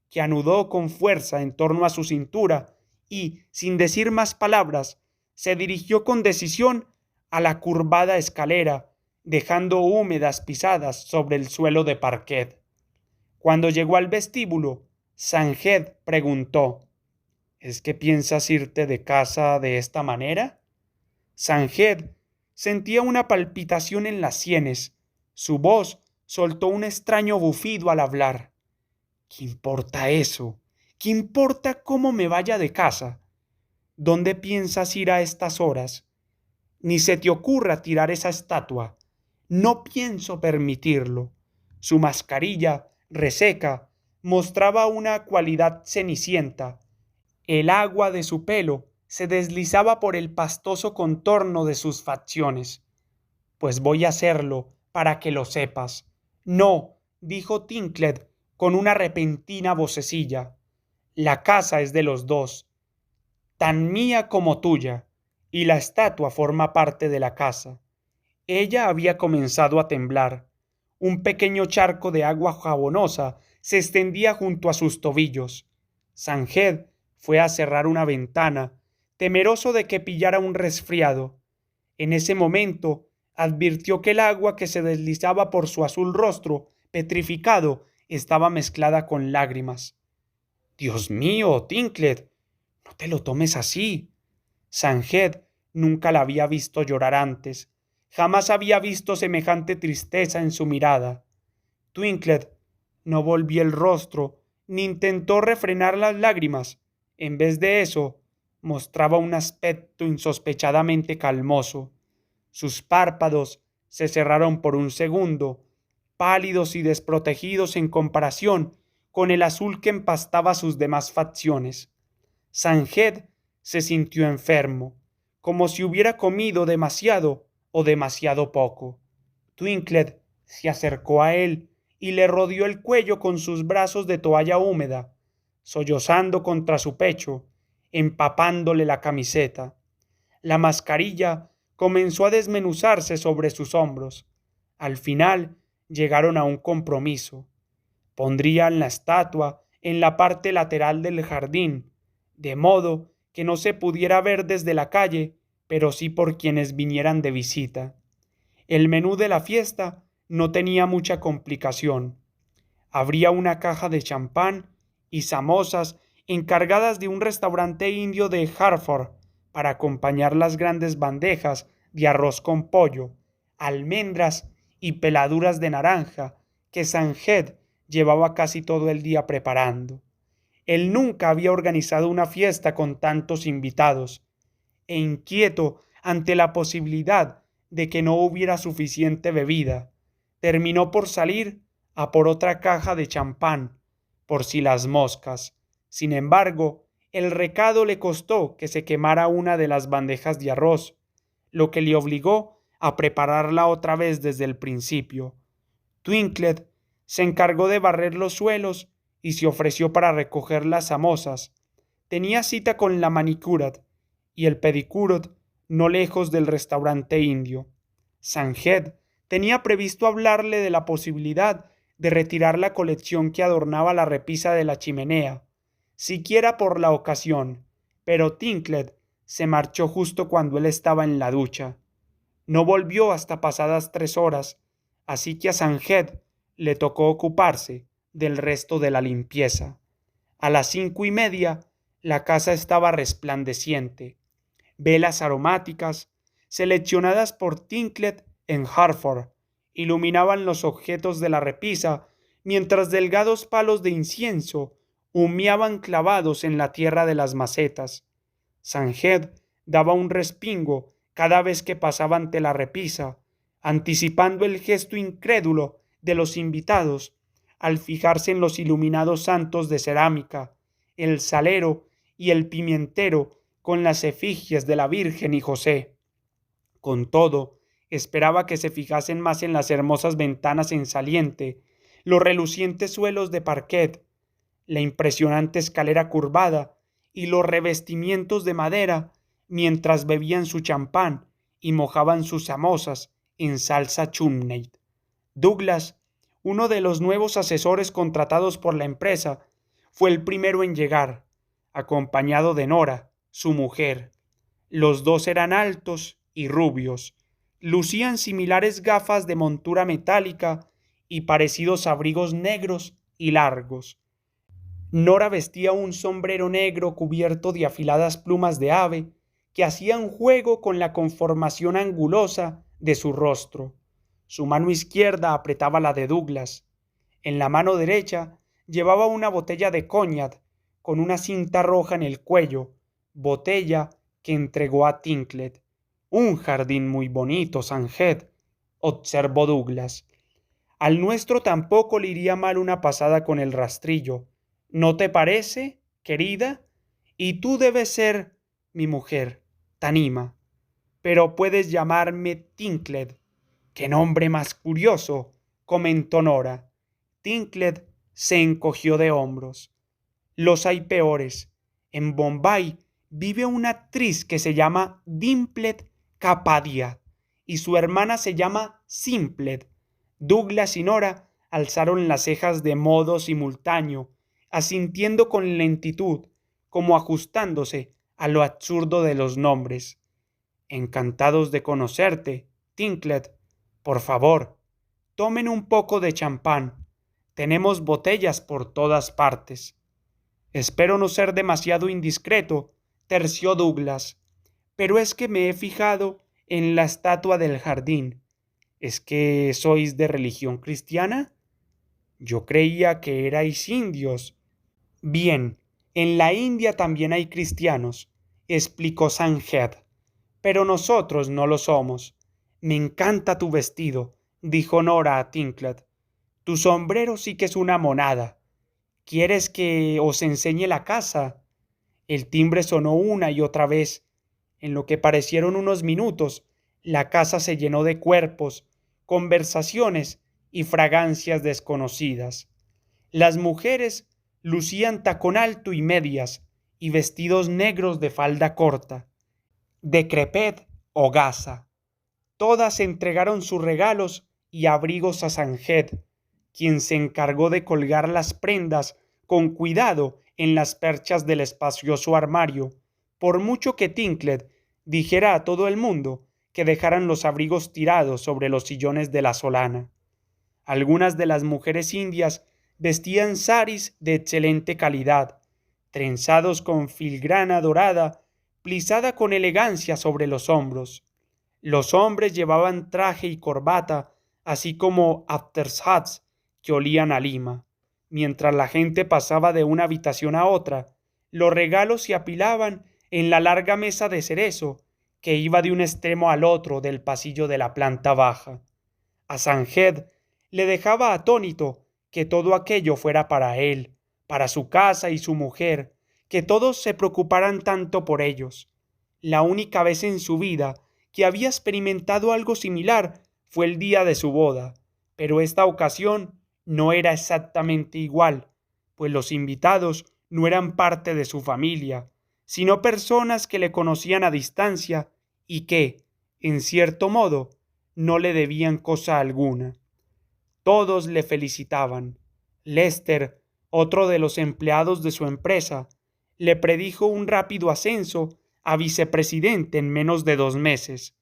que anudó con fuerza en torno a su cintura, y, sin decir más palabras, se dirigió con decisión a la curvada escalera, dejando húmedas pisadas sobre el suelo de parquet. Cuando llegó al vestíbulo, Sanjed preguntó: ¿Es que piensas irte de casa de esta manera? Sanjed sentía una palpitación en las sienes. Su voz soltó un extraño bufido al hablar. ¿Qué importa eso? ¿Qué importa cómo me vaya de casa? ¿Dónde piensas ir a estas horas? Ni se te ocurra tirar esa estatua. No pienso permitirlo. Su mascarilla, reseca, mostraba una cualidad cenicienta. El agua de su pelo se deslizaba por el pastoso contorno de sus facciones. Pues voy a hacerlo, para que lo sepas. No, dijo Tinklet con una repentina vocecilla. La casa es de los dos, tan mía como tuya, y la estatua forma parte de la casa. Ella había comenzado a temblar. Un pequeño charco de agua jabonosa se extendía junto a sus tobillos. Sanjed fue a cerrar una ventana, temeroso de que pillara un resfriado. En ese momento advirtió que el agua que se deslizaba por su azul rostro, petrificado, estaba mezclada con lágrimas. Dios mío, Tinklet, no te lo tomes así. Sanjed nunca la había visto llorar antes. Jamás había visto semejante tristeza en su mirada. Twinklet no volvió el rostro ni intentó refrenar las lágrimas. En vez de eso, mostraba un aspecto insospechadamente calmoso. Sus párpados se cerraron por un segundo, pálidos y desprotegidos en comparación con el azul que empastaba sus demás facciones. Sanjed se sintió enfermo, como si hubiera comido demasiado o demasiado poco. Twinklet se acercó a él y le rodeó el cuello con sus brazos de toalla húmeda, sollozando contra su pecho, empapándole la camiseta. La mascarilla comenzó a desmenuzarse sobre sus hombros. Al final llegaron a un compromiso. Pondrían la estatua en la parte lateral del jardín, de modo que no se pudiera ver desde la calle, pero sí por quienes vinieran de visita. El menú de la fiesta no tenía mucha complicación. Habría una caja de champán y samosas encargadas de un restaurante indio de Hartford para acompañar las grandes bandejas de arroz con pollo, almendras y peladuras de naranja que Sanjed llevaba casi todo el día preparando. Él nunca había organizado una fiesta con tantos invitados, e inquieto ante la posibilidad de que no hubiera suficiente bebida, terminó por salir a por otra caja de champán, por si las moscas. Sin embargo, el recado le costó que se quemara una de las bandejas de arroz, lo que le obligó a prepararla otra vez desde el principio. Twinklet se encargó de barrer los suelos y se ofreció para recoger las samosas. Tenía cita con la manicurat y el pedicurat no lejos del restaurante indio. Sanjed tenía previsto hablarle de la posibilidad de retirar la colección que adornaba la repisa de la chimenea, siquiera por la ocasión, pero Tinklet se marchó justo cuando él estaba en la ducha. No volvió hasta pasadas 3 horas, así que a Sanjed le tocó ocuparse del resto de la limpieza. A las 5:30 la casa estaba resplandeciente. Velas aromáticas, seleccionadas por Tinklet en Hartford, iluminaban los objetos de la repisa, mientras delgados palos de incienso humeaban clavados en la tierra de las macetas. Sanjed daba un respingo cada vez que pasaba ante la repisa, anticipando el gesto incrédulo de los invitados al fijarse en los iluminados santos de cerámica, el salero y el pimientero con las efigies de la Virgen y José. Con todo, esperaba que se fijasen más en las hermosas ventanas en saliente, los relucientes suelos de parquet, la impresionante escalera curvada y los revestimientos de madera mientras bebían su champán y mojaban sus samosas en salsa chutney. Douglas, uno de los nuevos asesores contratados por la empresa, fue el primero en llegar, acompañado de Nora, su mujer. Los dos eran altos y rubios, lucían similares gafas de montura metálica y parecidos abrigos negros y largos. Nora vestía un sombrero negro cubierto de afiladas plumas de ave que hacían juego con la conformación angulosa de su rostro. Su mano izquierda apretaba la de Douglas. En la mano derecha llevaba una botella de cognac con una cinta roja en el cuello, botella que entregó a Tinklet. Un jardín muy bonito, Sanjed, observó Douglas. Al nuestro tampoco le iría mal una pasada con el rastrillo. ¿No te parece, querida? Y tú debes ser mi mujer, Tanima. Pero puedes llamarme Tinklet. ¡Qué nombre más curioso!, comentó Nora. Tinklet se encogió de hombros. Los hay peores. En Bombay vive una actriz que se llama Dimplet Kapadia y su hermana se llama Simplet. Douglas y Nora alzaron las cejas de modo simultáneo, asintiendo con lentitud, como ajustándose a lo absurdo de los nombres. Encantados de conocerte, Tinklet. Por favor, tomen un poco de champán. Tenemos botellas por todas partes. Espero no ser demasiado indiscreto, terció Douglas, pero es que me he fijado en la estatua del jardín. ¿Es que sois de religión cristiana? Yo creía que erais indios. Bien, en la India también hay cristianos, explicó Sanjed, pero nosotros no lo somos. Me encanta tu vestido, dijo Nora a Tinklet. Tu sombrero sí que es una monada. ¿Quieres que os enseñe la casa? El timbre sonó una y otra vez. En lo que parecieron unos minutos, la casa se llenó de cuerpos, conversaciones y fragancias desconocidas. Las mujeres lucían tacón alto y medias, y vestidos negros de falda corta, de crepet o gasa. Todas entregaron sus regalos y abrigos a Sanjed, quien se encargó de colgar las prendas con cuidado en las perchas del espacioso armario, por mucho que Tinklet dijera a todo el mundo que dejaran los abrigos tirados sobre los sillones de la solana. Algunas de las mujeres indias vestían saris de excelente calidad, trenzados con filigrana dorada, plisada con elegancia sobre los hombros. Los hombres llevaban traje y corbata, así como aftershats que olían a lima. Mientras la gente pasaba de una habitación a otra, los regalos se apilaban en la larga mesa de cerezo que iba de un extremo al otro del pasillo de la planta baja. A Sanjed le dejaba atónito que todo aquello fuera para él, para su casa y su mujer, que todos se preocuparan tanto por ellos. La única vez en su vida que había experimentado algo similar fue el día de su boda, pero esta ocasión no era exactamente igual, pues los invitados no eran parte de su familia, sino personas que le conocían a distancia y que, en cierto modo, no le debían cosa alguna. Todos le felicitaban. Lester, otro de los empleados de su empresa, le predijo un rápido ascenso a vicepresidente en menos de 2 meses.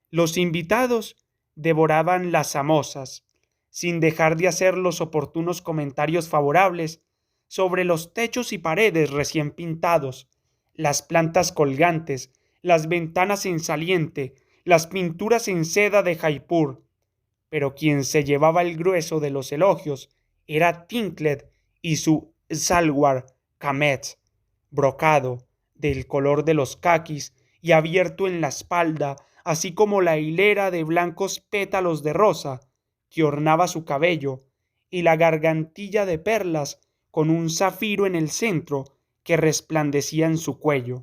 Los invitados devoraban las samosas, sin dejar de hacer los oportunos comentarios favorables sobre los techos y paredes recién pintados, las plantas colgantes, las ventanas en saliente, las pinturas en seda de Jaipur. Pero quien se llevaba el grueso de los elogios era Tinklet y su salwar kameez, brocado, del color de los caquis y abierto en la espalda, así como la hilera de blancos pétalos de rosa que ornaba su cabello, y la gargantilla de perlas con un zafiro en el centro que resplandecía en su cuello.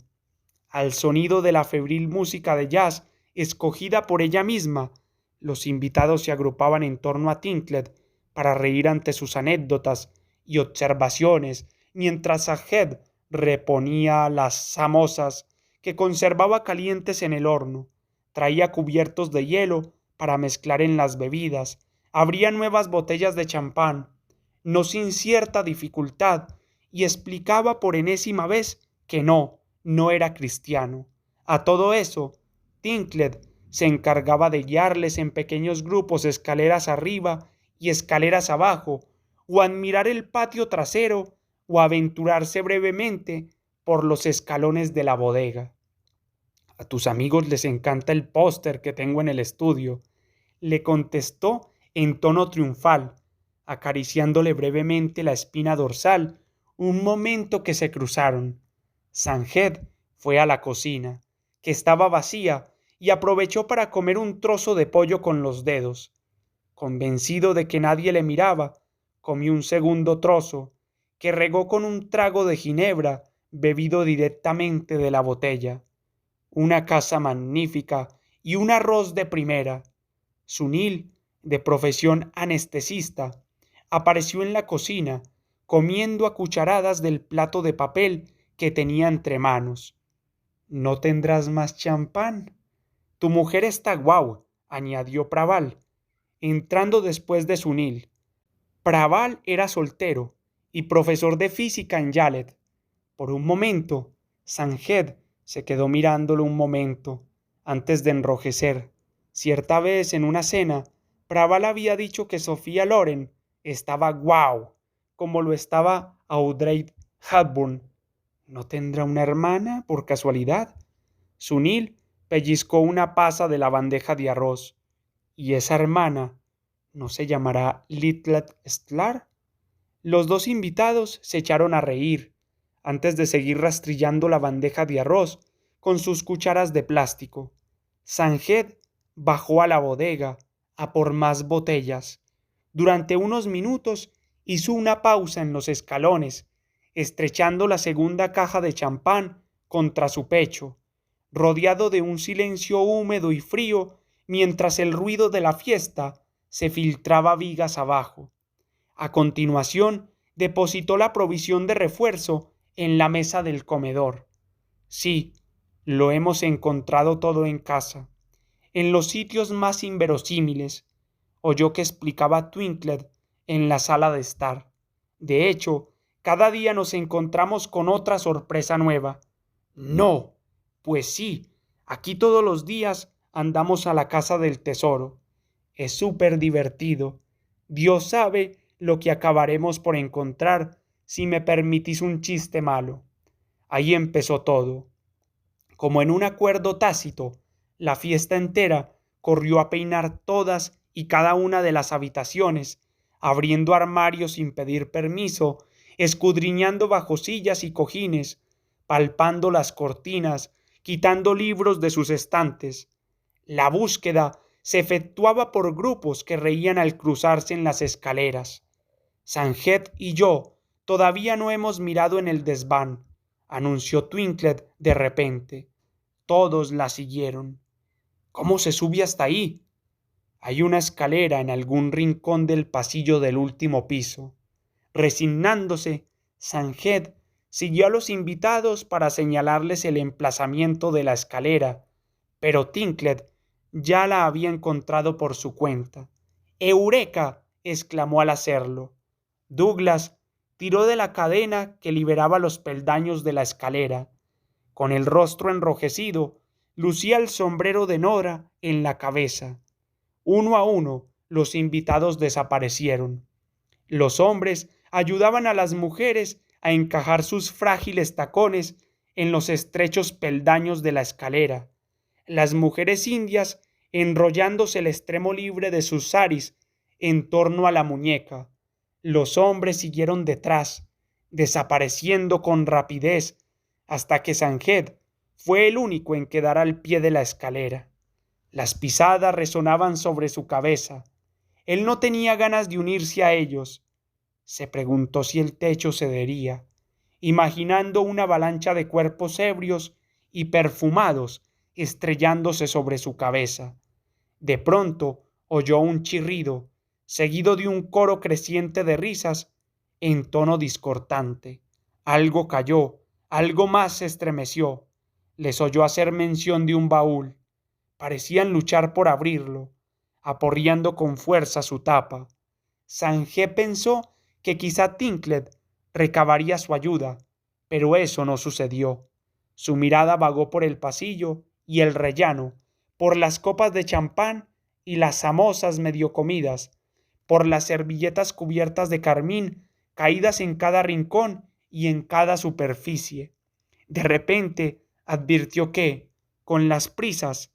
Al sonido de la febril música de jazz escogida por ella misma, los invitados se agrupaban en torno a Tinklet para reír ante sus anécdotas y observaciones, mientras Sajed reponía las samosas que conservaba calientes en el horno, traía cubiertos de hielo para mezclar en las bebidas, abría nuevas botellas de champán, no sin cierta dificultad, y explicaba por enésima vez que no era cristiano. A todo eso, Tinklet se encargaba de guiarles en pequeños grupos escaleras arriba y escaleras abajo, o admirar el patio trasero, o aventurarse brevemente por los escalones de la bodega. A tus amigos les encanta el póster que tengo en el estudio, le contestó en tono triunfal, acariciándole brevemente la espina dorsal, un momento que se cruzaron. Sanjed fue a la cocina, que estaba vacía, y aprovechó para comer un trozo de pollo con los dedos. Convencido de que nadie le miraba, comió un segundo trozo, que regó con un trago de ginebra bebido directamente de la botella. Una casa magnífica y un arroz de primera. Sunil, de profesión anestesista, apareció en la cocina, comiendo a cucharadas del plato de papel que tenía entre manos. ¿No tendrás más champán? Tu mujer está guau, añadió Praval, entrando después de Sunil. Praval era soltero y profesor de física en Yalet. Por un momento, Sanjed se quedó mirándolo un momento, antes de enrojecer. Cierta vez en una cena, Praval había dicho que Sofía Loren estaba guau, como lo estaba Audrey Hepburn. ¿No tendrá una hermana, por casualidad? Sunil pellizcó una pasa de la bandeja de arroz. ¿Y esa hermana no se llamará Litlet Stlar? Los dos invitados se echaron a reír, antes de seguir rastrillando la bandeja de arroz con sus cucharas de plástico. Sanjed bajó a la bodega a por más botellas. Durante unos minutos hizo una pausa en los escalones, estrechando la segunda caja de champán contra su pecho, rodeado de un silencio húmedo y frío, mientras el ruido de la fiesta se filtraba vigas abajo. A continuación, depositó la provisión de refuerzo en la mesa del comedor. Sí, lo hemos encontrado todo en casa, en los sitios más inverosímiles, oyó que explicaba Twinklet en la sala de estar. De hecho, cada día nos encontramos con otra sorpresa nueva. No, pues sí, aquí todos los días andamos a la casa del tesoro. Es súper divertido. Dios sabe lo que acabaremos por encontrar si me permitís un chiste malo. Ahí empezó todo. Como en un acuerdo tácito, la fiesta entera corrió a peinar todas y cada una de las habitaciones, abriendo armarios sin pedir permiso, escudriñando bajo sillas y cojines, palpando las cortinas, quitando libros de sus estantes. La búsqueda se efectuaba por grupos que reían al cruzarse en las escaleras. Sanjed y yo todavía no hemos mirado en el desván, anunció Twinklet de repente. Todos la siguieron. ¿Cómo se sube hasta ahí? Hay una escalera en algún rincón del pasillo del último piso. Resignándose, Sanjed siguió a los invitados para señalarles el emplazamiento de la escalera, pero Tinklet ya la había encontrado por su cuenta. ¡Eureka!, exclamó al hacerlo. Douglas tiró de la cadena que liberaba los peldaños de la escalera. Con el rostro enrojecido, lucía el sombrero de Nora en la cabeza. Uno a uno, los invitados desaparecieron. Los hombres ayudaban a las mujeres a encajar sus frágiles tacones en los estrechos peldaños de la escalera. Las mujeres indias enrollándose el extremo libre de sus saris en torno a la muñeca. Los hombres siguieron detrás, desapareciendo con rapidez, hasta que Sanjed fue el único en quedar al pie de la escalera. Las pisadas resonaban sobre su cabeza. Él no tenía ganas de unirse a ellos. Se preguntó si el techo cedería, imaginando una avalancha de cuerpos ebrios y perfumados estrellándose sobre su cabeza. De pronto oyó un chirrido, seguido de un coro creciente de risas en tono discordante. Algo cayó, algo más se estremeció. Les oyó hacer mención de un baúl. Parecían luchar por abrirlo, aporreando con fuerza su tapa. Sanjé pensó que quizá Tinklet recabaría su ayuda, pero eso no sucedió. Su mirada vagó por el pasillo y el rellano, por las copas de champán y las samosas medio comidas, por las servilletas cubiertas de carmín caídas en cada rincón y en cada superficie. De repente advirtió que, con las prisas,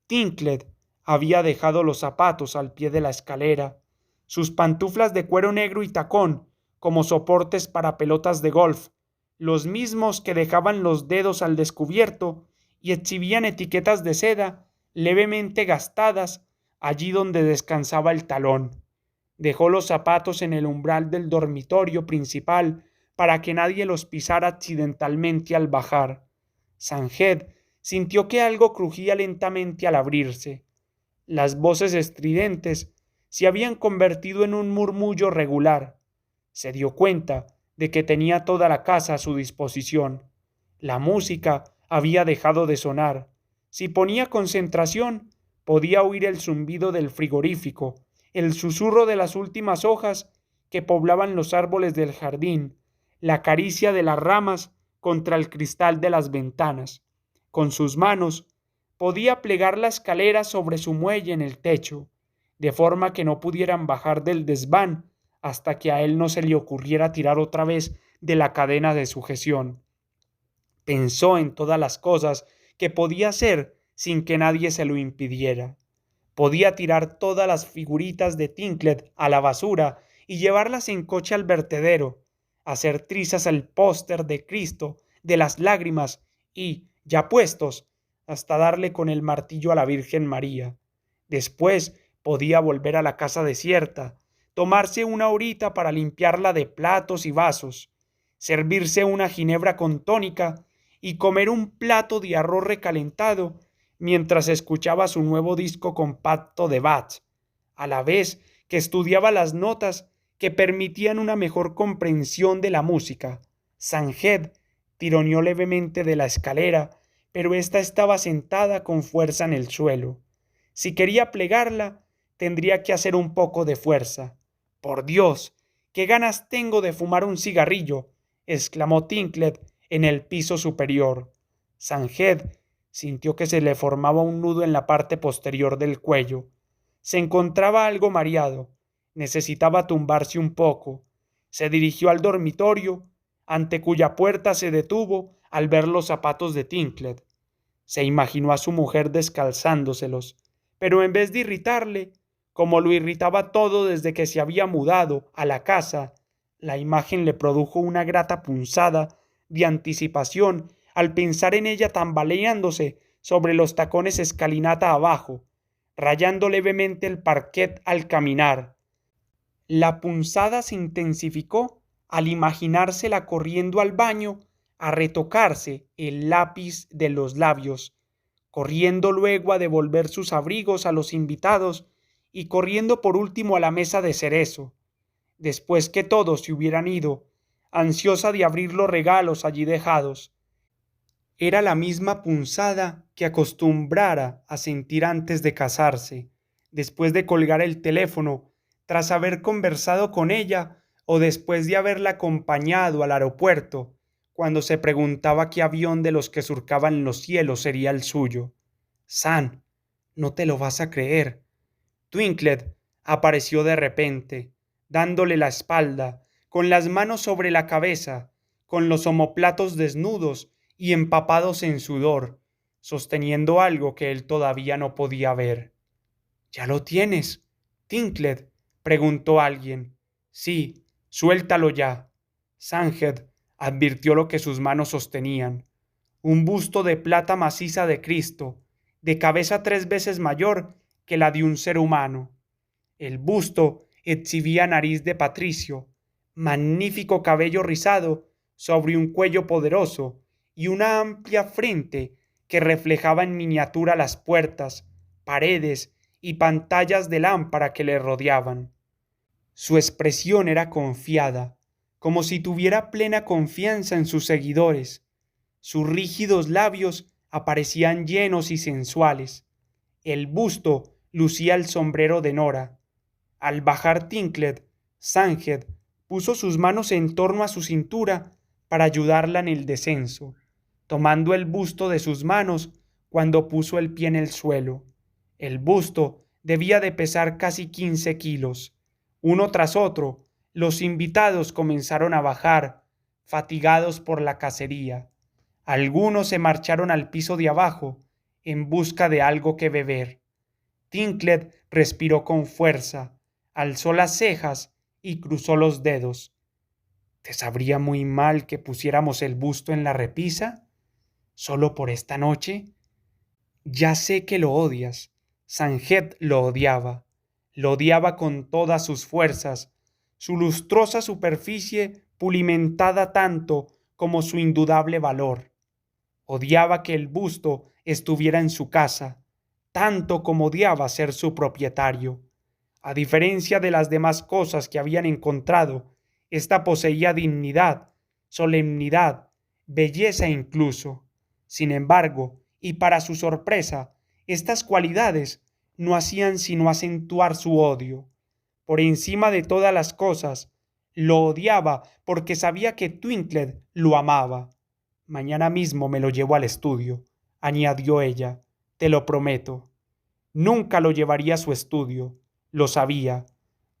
Tinklet había dejado los zapatos al pie de la escalera, sus pantuflas de cuero negro y tacón como soportes para pelotas de golf, los mismos que dejaban los dedos al descubierto y exhibían etiquetas de seda levemente gastadas allí donde descansaba el talón. Dejó los zapatos en el umbral del dormitorio principal para que nadie los pisara accidentalmente al bajar. Sanjed sintió que algo crujía lentamente al abrirse. Las voces estridentes se habían convertido en un murmullo regular. Se dio cuenta de que tenía toda la casa a su disposición. La música había dejado de sonar. Si ponía concentración, podía oír el zumbido del frigorífico, el susurro de las últimas hojas que poblaban los árboles del jardín, la caricia de las ramas contra el cristal de las ventanas. Con sus manos podía plegar la escalera sobre su muelle en el techo, de forma que no pudieran bajar del desván hasta que a él no se le ocurriera tirar otra vez de la cadena de sujeción. Pensó en todas las cosas que podía hacer sin que nadie se lo impidiera. Podía tirar todas las figuritas de Tinklet a la basura y llevarlas en coche al vertedero, hacer trizas al póster de Cristo de las lágrimas y, ya puestos, hasta darle con el martillo a la Virgen María. Después podía volver a la casa desierta, tomarse una horita para limpiarla de platos y vasos, servirse una ginebra con tónica y comer un plato de arroz recalentado mientras escuchaba su nuevo disco compacto de Bach, a la vez que estudiaba las notas que permitían una mejor comprensión de la música. Sanjed tironeó levemente de la escalera, pero ésta estaba sentada con fuerza en el suelo. Si quería plegarla, tendría que hacer un poco de fuerza. Por Dios, qué ganas tengo de fumar un cigarrillo, exclamó Tinklet en el piso superior. Sanjed sintió que se le formaba un nudo en la parte posterior del cuello. Se encontraba algo mareado. Necesitaba tumbarse un poco. Se dirigió al dormitorio, ante cuya puerta se detuvo al ver los zapatos de Tinklet. Se imaginó a su mujer descalzándoselos, pero en vez de irritarle, como lo irritaba todo desde que se había mudado a la casa, la imagen le produjo una grata punzada de anticipación al pensar en ella tambaleándose sobre los tacones escalinata abajo, rayando levemente el parquet al caminar. La punzada se intensificó al imaginársela corriendo al baño a retocarse el lápiz de los labios, corriendo luego a devolver sus abrigos a los invitados y corriendo por último a la mesa de cerezo, después que todos se hubieran ido, ansiosa de abrir los regalos allí dejados. Era la misma punzada que acostumbrara a sentir antes de casarse, después de colgar el teléfono, tras haber conversado con ella o después de haberla acompañado al aeropuerto, cuando se preguntaba qué avión de los que surcaban los cielos sería el suyo. San, no te lo vas a creer. Twinklet apareció de repente, dándole la espalda, con las manos sobre la cabeza, con los omóplatos desnudos y empapados en sudor, sosteniendo algo que él todavía no podía ver. ¿Ya lo tienes, Tinklet?, preguntó alguien. Sí, suéltalo ya. Sanjed advirtió lo que sus manos sostenían. un busto de plata maciza de Cristo, de cabeza 3 veces mayor que la de un ser humano. El busto exhibía nariz de patricio, magnífico cabello rizado sobre un cuello poderoso y una amplia frente que reflejaba en miniatura las puertas, paredes y pantallas de lámpara que le rodeaban. Su expresión era confiada, como si tuviera plena confianza en sus seguidores. Sus rígidos labios aparecían llenos y sensuales. El busto lucía el sombrero de Nora. Al bajar Tinklet, Sanged puso sus manos en torno a su cintura para ayudarla en el descenso, tomando el busto de sus manos cuando puso el pie en el suelo. El busto debía de pesar casi 15 kilos. Uno tras otro, los invitados comenzaron a bajar, fatigados por la cacería. Algunos se marcharon al piso de abajo en busca de algo que beber. Tinklet respiró con fuerza, alzó las cejas y cruzó los dedos. ¿Te sabría muy mal que pusiéramos el busto en la repisa? ¿Solo por esta noche? Ya sé que lo odias. Sanged lo odiaba con todas sus fuerzas, su lustrosa superficie pulimentada tanto como su indudable valor. Odiaba que el busto estuviera en su casa, tanto como odiaba ser su propietario. A diferencia de las demás cosas que habían encontrado, ésta poseía dignidad, solemnidad, belleza incluso. Sin embargo, y para su sorpresa, estas cualidades no hacían sino acentuar su odio. Por encima de todas las cosas, lo odiaba porque sabía que Twinklet lo amaba. Mañana mismo me lo llevo al estudio, añadió ella, te lo prometo. Nunca lo llevaría a su estudio, lo sabía.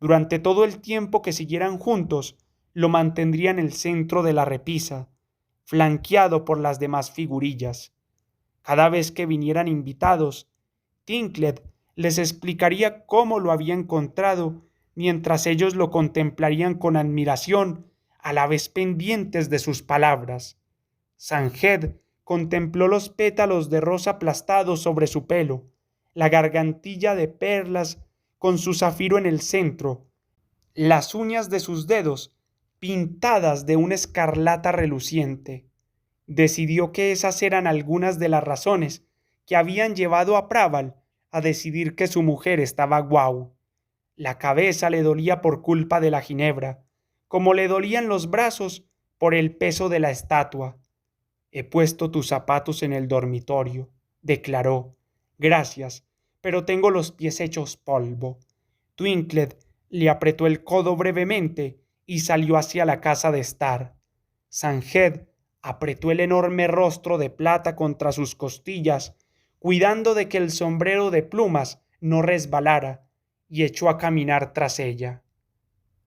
Durante todo el tiempo que siguieran juntos, lo mantendría en el centro de la repisa, flanqueado por las demás figurillas. Cada vez que vinieran invitados, Tinklet les explicaría cómo lo había encontrado, mientras ellos lo contemplarían con admiración, a la vez pendientes de sus palabras. Sanged contempló los pétalos de rosa aplastados sobre su pelo, la gargantilla de perlas con su zafiro en el centro, las uñas de sus dedos pintadas de una escarlata reluciente. Decidió que esas eran algunas de las razones que habían llevado a Praval a decidir que su mujer estaba guau. La cabeza le dolía por culpa de la ginebra, como le dolían los brazos por el peso de la estatua. He puesto tus zapatos en el dormitorio, declaró. Gracias, pero tengo los pies hechos polvo. Twinklet le apretó el codo brevemente y salió hacia la casa de estar. Sanged apretó el enorme rostro de plata contra sus costillas, cuidando de que el sombrero de plumas no resbalara, y echó a caminar tras ella.